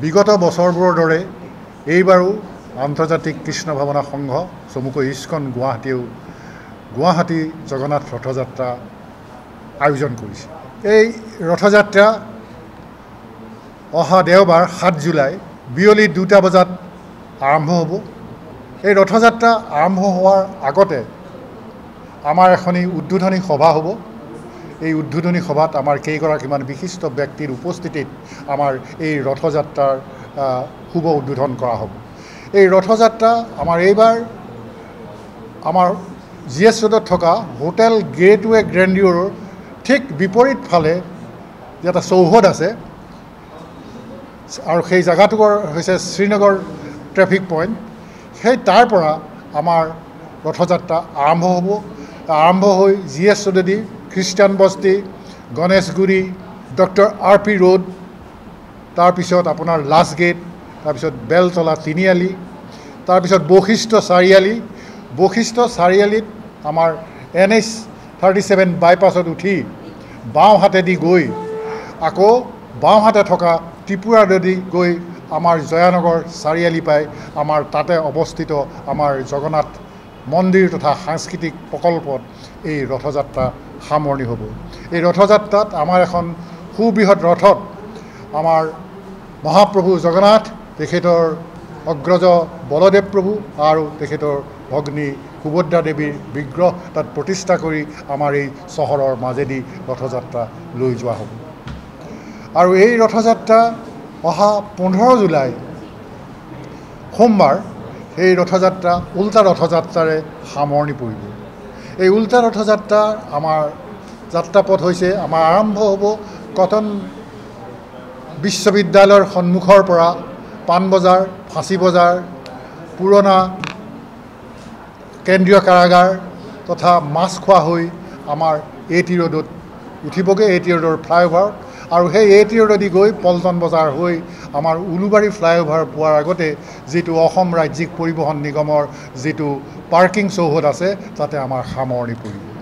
বিগত বছৰবোৰৰ দৰে এইবাৰো আন্তৰ্জাতিক কৃষ্ণ ভাৱনা সংঘ চমুকৈ ইস্কন গুৱাহাটীয়েও গুৱাহাটী জগন্নাথ ৰথযাত্ৰা আয়োজন কৰিছে। এই ৰথযাত্ৰা অহা দেওবাৰ 7 জুলাই বিয়লি 2টা বজাত আৰম্ভ হ'ব। এই ৰথযাত্ৰা আৰম্ভ হোৱাৰ আগতে আমাৰ এখনি উদ্বোধনী সভা হ'ব। এই উদ্বোধনী সভাত আমাৰ কেইগৰাকীমান বিশিষ্ট ব্যক্তিৰ উপস্থিতিত আমাৰ এই ৰথযাত্ৰাৰ শুভ উদ্বোধন কৰা হ'ব। এই ৰথযাত্ৰা আমাৰ এইবাৰ আমাৰ GS ৰোডত থকা হোটেল গেটৱে গ্ৰেণ্ডিয়ৰৰ ঠিক বিপৰীত ফালে এটা চৌহদ আছে আৰু সেই জায়গাটুকুৰ হৈছে শ্ৰীনগৰ ট্ৰেফিক পইণ্ট। সেই তাৰ পৰা আমাৰ ৰথযাত্ৰা আৰম্ভ হ'ব। আৰম্ভ হৈ GS ৰোডেদি খ্ৰীষ্টান বস্তি, গণেশগুৰি, ডক্টৰ RP ৰোড, তাৰপিছত আপোনাৰ লাষ্ট গেট, তাৰপিছত বেলতলা তিনিআলি, তাৰপিছত বশিষ্ঠ চাৰিআলি। বশিষ্ঠ চাৰিআলিত আমাৰ NH 37 বাইপাছত উঠি বাওঁহাতেদি গৈ আকৌ বাওঁহাতে থকা ত্ৰিপুৰা নদী গৈ আমাৰ জয়ানগৰ চাৰিআলি পাই আমাৰ তাতে অৱস্থিত আমাৰ জগন্নাথ মন্দিৰ তথা সাংস্কৃতিক প্ৰকল্পত এই ৰথযাত্ৰা সামৰণি হ'ব। এই ৰথযাত্ৰাত আমাৰ এখন সুবৃহৎ ৰথত আমাৰ মহাপ্ৰভু জগন্নাথ, তেখেতৰ অগ্ৰজ বলদেৱ প্ৰভু আৰু তেখেতৰ ভগ্নী সুভদ্ৰা দেৱীৰ বিগ্ৰহ তাত প্ৰতিষ্ঠা কৰি আমাৰ এই চহৰৰ মাজেদি ৰথযাত্ৰা লৈ যোৱা হ'ব। আৰু এই ৰথযাত্ৰা অহা 15 জুলাই সোমবাৰ এই ৰথযাত্ৰা উল্টা ৰথযাত্ৰাৰে সামৰণি পৰিব। এই উল্টা ৰথযাত্ৰাৰ আমাৰ যাত্ৰাপথ হৈছে আমাৰ আৰম্ভ হ'ব কটন বিশ্ববিদ্যালয়ৰ সন্মুখৰ পৰা পাণবজাৰ, ফাঁচী বজাৰ, পুৰণা কেন্দ্ৰীয় কাৰাগাৰ তথা মাছখোৱা হৈ আমাৰ AT ৰোডত উঠিবগৈ, AT ৰোডৰ ফ্লাইঅভাৰ। আৰু সেই AT ৰোডেদি গৈ পল্টন বজাৰ হৈ আমাৰ উলুবাৰী ফ্লাইঅভাৰ পোৱাৰ আগতে যিটো অসম ৰাজ্যিক পৰিবহণ নিগমৰ যিটো পাৰ্কিং চৌহদ আছে তাতে আমাৰ সামৰণি পৰিব।